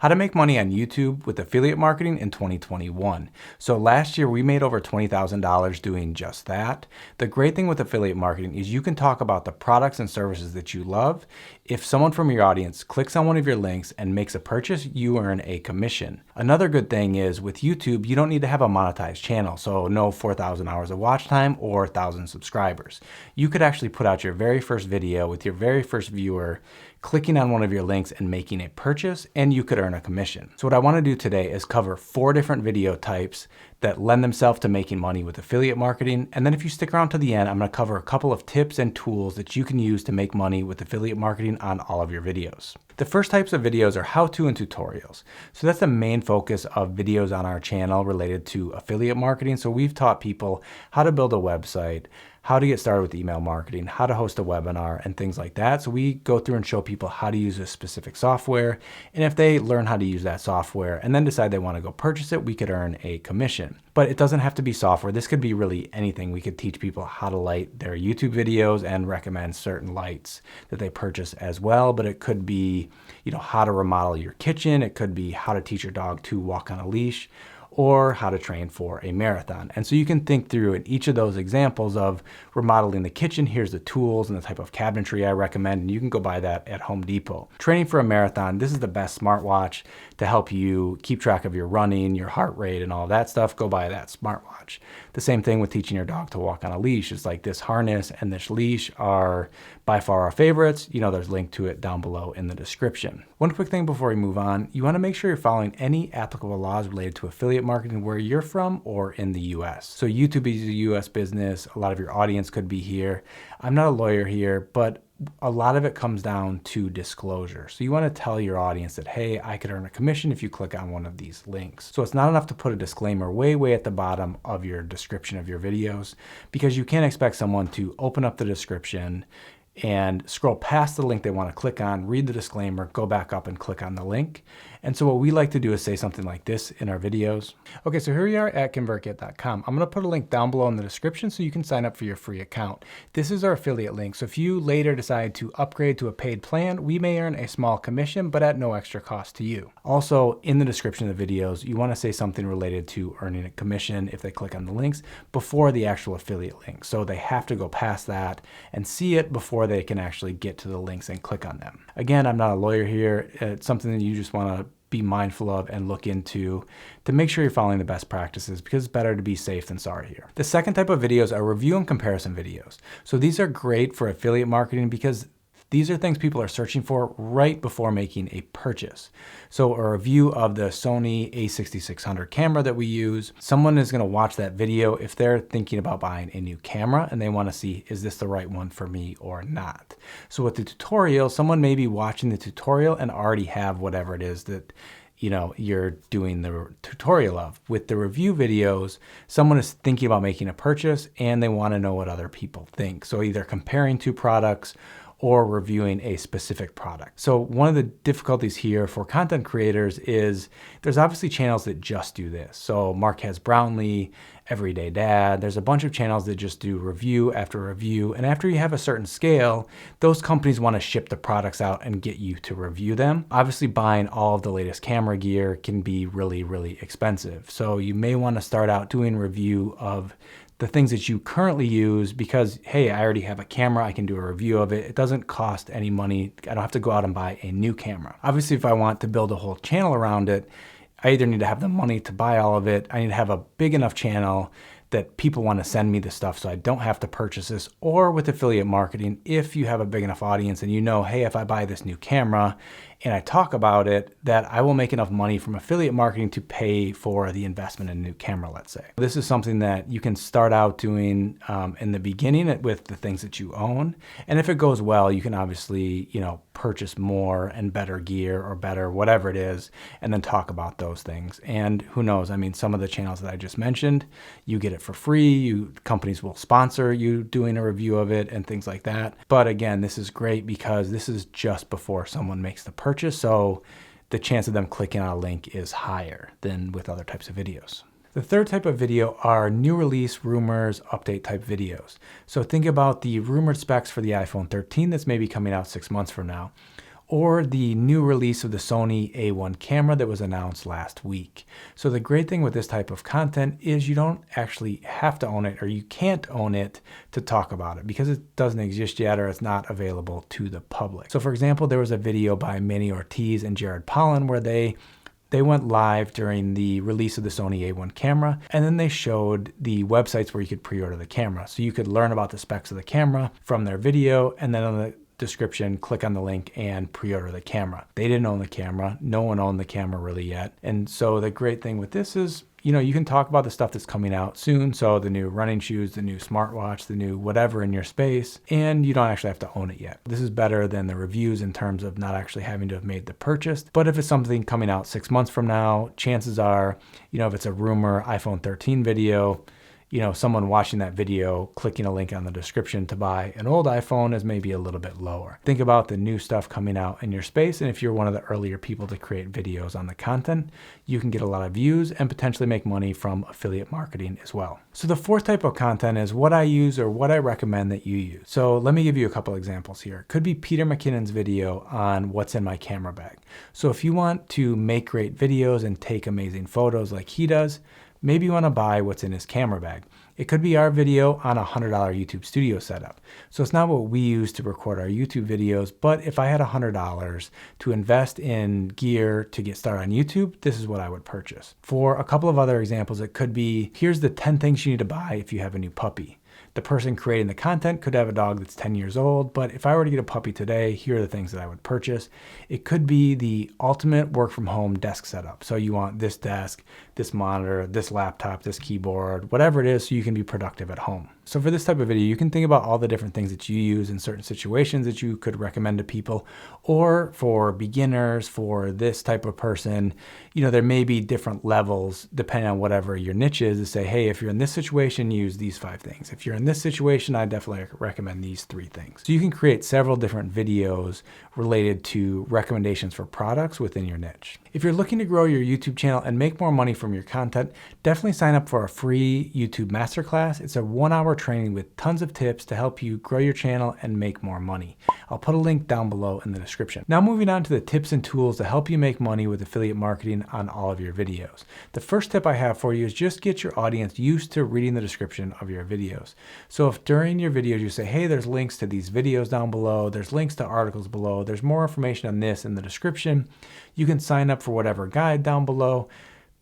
How to make money on YouTube with affiliate marketing in 2021. So last year we made over $20,000 doing just that. The great thing with affiliate marketing is you can talk about the products and services that you love. If someone from your audience clicks on one of your links and makes a purchase, you earn a commission. Another good thing is with YouTube, you don't need to have a monetized channel. So no 4,000 hours of watch time or 1,000 subscribers. You could actually put out your very first video with your very first viewer clicking on one of your links and making a purchase, and you could earn a commission. So what I want to do today is cover 4 different video types that lend themselves to making money with affiliate marketing. And then if you stick around to the end, I'm going to cover a couple of tips and tools that you can use to make money with affiliate marketing on all of your videos. The first types of videos are how-to and tutorials. So that's the main focus of videos on our channel related to affiliate marketing. So we've taught people how to build a website, how to get started with email marketing, how to host a webinar, and things like that. So we go through and show people how to use a specific software. And if they learn how to use that software and then decide they want to go purchase it, we could earn a commission. But it doesn't have to be software. This could be really anything. We could teach people how to light their YouTube videos and recommend certain lights that they purchase as well. But it could be, how to remodel your kitchen. It could be how to teach your dog to walk on a leash, or how to train for a marathon. And so you can think through in each of those examples of remodeling the kitchen, here's the tools and the type of cabinetry I recommend, and you can go buy that at Home Depot. Training for a marathon, this is the best smartwatch to help you keep track of your running, your heart rate, and all that stuff. Go buy that smartwatch. The same thing with teaching your dog to walk on a leash. It's like this harness and this leash are by far our favorites. There's a link to it down below in the description. One quick thing before we move on, you want to make sure you're following any applicable laws related to affiliate marketing where you're from or in the US. So YouTube is a US business. A lot of your audience could be here. I'm not a lawyer here, but a lot of it comes down to disclosure. So you want to tell your audience that, hey, I could earn a commission if you click on one of these links. So it's not enough to put a disclaimer way at the bottom of your description of your videos, because you can't expect someone to open up the description and scroll past the link they want to click on, read the disclaimer, go back up and click on the link. And so what we like to do is say something like this in our videos. Okay, so here we are at convertkit.com. I'm going to put a link down below in the description so you can sign up for your free account. This is our affiliate link. So if you later decide to upgrade to a paid plan, we may earn a small commission, but at no extra cost to you. Also, in the description of the videos, you want to say something related to earning a commission if they click on the links before the actual affiliate link. So they have to go past that and see it before they can actually get to the links and click on them. Again, I'm not a lawyer here. It's something that you just want to be mindful of and look into to make sure you're following the best practices, because it's better to be safe than sorry here. The second type of videos are review and comparison videos. So these are great for affiliate marketing because these are things people are searching for right before making a purchase. So a review of the Sony a6600 camera that we use, someone is going to watch that video if they're thinking about buying a new camera and they want to see, is this the right one for me or not? So with the tutorial, someone may be watching the tutorial and already have whatever it is that you're doing the tutorial of. With the review videos, someone is thinking about making a purchase and they want to know what other people think. So either comparing two products or reviewing a specific product. So one of the difficulties here for content creators is there's obviously channels that just do this. So Marquez Brownlee, Everyday Dad, there's a bunch of channels that just do review after review. And after you have a certain scale, those companies want to ship the products out and get you to review them. Obviously, buying all of the latest camera gear can be really expensive. So you may want to start out doing review of the things that you currently use because, hey, I already have a camera, I can do a review of it. It doesn't cost any money. I don't have to go out and buy a new camera. Obviously, if I want to build a whole channel around it, I either need to have the money to buy all of it, I need to have a big enough channel that people want to send me the stuff so I don't have to purchase this. Or with affiliate marketing, if you have a big enough audience and hey, if I buy this new camera and I talk about it, that I will make enough money from affiliate marketing to pay for the investment in a new camera, let's say. This is something that you can start out doing in the beginning with the things that you own. And if it goes well, you can obviously, purchase more and better gear or better whatever it is, and then talk about those things. And who knows, some of the channels that I just mentioned, you get it for free, companies will sponsor you doing a review of it and things like that. But again, this is great because this is just before someone makes the purchase. So the chance of them clicking on a link is higher than with other types of videos. The third type of video are new release, rumors, update type videos. So think about the rumored specs for the iPhone 13 that's maybe coming out 6 months from now. or the new release of the Sony A1 camera that was announced last week. So the great thing with this type of content is you don't actually have to own it, or you can't own it to talk about it because it doesn't exist yet or it's not available to the public. So for example, there was a video by Manny Ortiz and Jared Pollan where they went live during the release of the Sony A1 camera, and then they showed the websites where you could pre-order the camera. So you could learn about the specs of the camera from their video, and then on the description, click on the link and pre-order the camera. They didn't own the camera. No one owned the camera really yet. And so the great thing with this is, you can talk about the stuff that's coming out soon. So the new running shoes, the new smartwatch, the new whatever in your space, and you don't actually have to own it yet. This is better than the reviews in terms of not actually having to have made the purchase. But if it's something coming out 6 months from now, chances are, if it's a rumor iPhone 13 video, someone watching that video, clicking a link on the description to buy an old iPhone is maybe a little bit lower. Think about the new stuff coming out in your space, and if you're one of the earlier people to create videos on the content, you can get a lot of views and potentially make money from affiliate marketing as well. So the fourth type of content is what I use or what I recommend that you use. So let me give you a couple examples here. It could be Peter McKinnon's video on what's in my camera bag. So if you want to make great videos and take amazing photos like he does, maybe you want to buy what's in his camera bag. It could be our video on a $100 YouTube studio setup. So it's not what we use to record our YouTube videos, but if I had $100 to invest in gear to get started on YouTube, this is what I would purchase. For a couple of other examples, it could be, here's the 10 things you need to buy if you have a new puppy. The person creating the content could have a dog that's 10 years old, but if I were to get a puppy today, here are the things that I would purchase. It could be the ultimate work from home desk setup. So you want this desk, this monitor, this laptop, this keyboard, whatever it is, so you can be productive at home. So for this type of video, you can think about all the different things that you use in certain situations that you could recommend to people, or for beginners, for this type of person, there may be different levels depending on whatever your niche is to say, hey, if you're in this situation, use these 5 things. If you're in this situation, I definitely recommend these 3 things. So you can create several different videos related to recommendations for products within your niche. If you're looking to grow your YouTube channel and make more money from your content, definitely sign up for a free YouTube Masterclass. It's a 1-hour training with tons of tips to help you grow your channel and make more money. I'll put a link down below in the description. Now moving on to the tips and tools to help you make money with affiliate marketing on all of your videos. The first tip I have for you is just get your audience used to reading the description of your videos. So if during your videos you say, hey, there's links to these videos down below, there's links to articles below, there's more information on this in the description, you can sign up for whatever guide down below.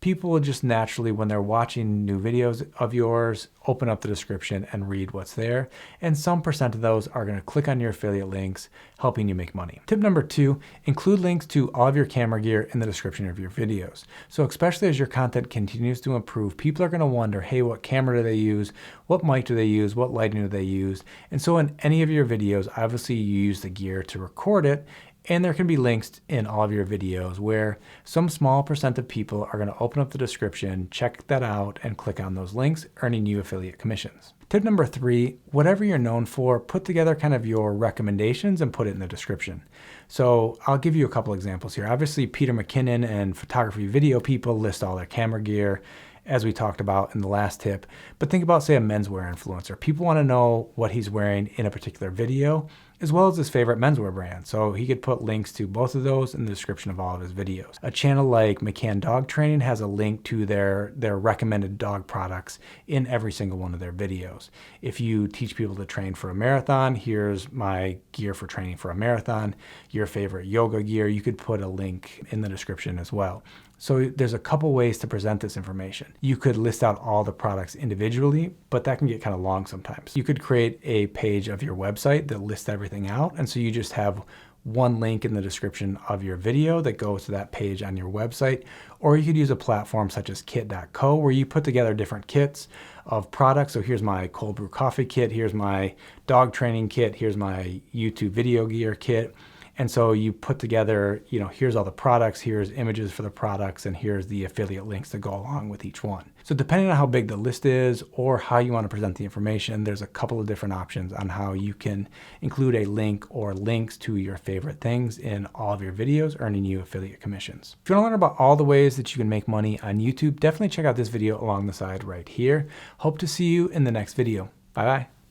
People will just naturally, when they're watching new videos of yours, open up the description and read what's there. And some percent of those are going to click on your affiliate links, helping you make money. Tip number 2, include links to all of your camera gear in the description of your videos. So especially as your content continues to improve, people are going to wonder, hey, what camera do they use? What mic do they use? What lighting do they use? And so in any of your videos, obviously you use the gear to record it. And there can be links in all of your videos where some small percent of people are going to open up the description, check that out, and click on those links, earning you affiliate commissions. Tip number 3, whatever you're known for, put together kind of your recommendations and put it in the description. So I'll give you a couple examples here. Obviously, Peter McKinnon and photography video people list all their camera gear, as we talked about in the last tip. But think about, say, a menswear influencer. People want to know what he's wearing in a particular video, as well as his favorite menswear brand. So he could put links to both of those in the description of all of his videos. A channel like McCann Dog Training has a link to their recommended dog products in every single one of their videos. If you teach people to train for a marathon, here's my gear for training for a marathon. Your favorite yoga gear, you could put a link in the description as well. So there's a couple ways to present this information. You could list out all the products individually, but that can get kind of long sometimes. You could create a page of your website that lists everything out. And so you just have one link in the description of your video that goes to that page on your website. Or you could use a platform such as kit.co where you put together different kits of products. So here's my cold brew coffee kit, here's my dog training kit, here's my YouTube video gear kit. And so you put together, here's all the products, here's images for the products, and here's the affiliate links that go along with each one. So depending on how big the list is or how you want to present the information, there's a couple of different options on how you can include a link or links to your favorite things in all of your videos, earning you affiliate commissions. If you want to learn about all the ways that you can make money on YouTube, definitely check out this video along the side right here. Hope to see you in the next video. Bye-bye.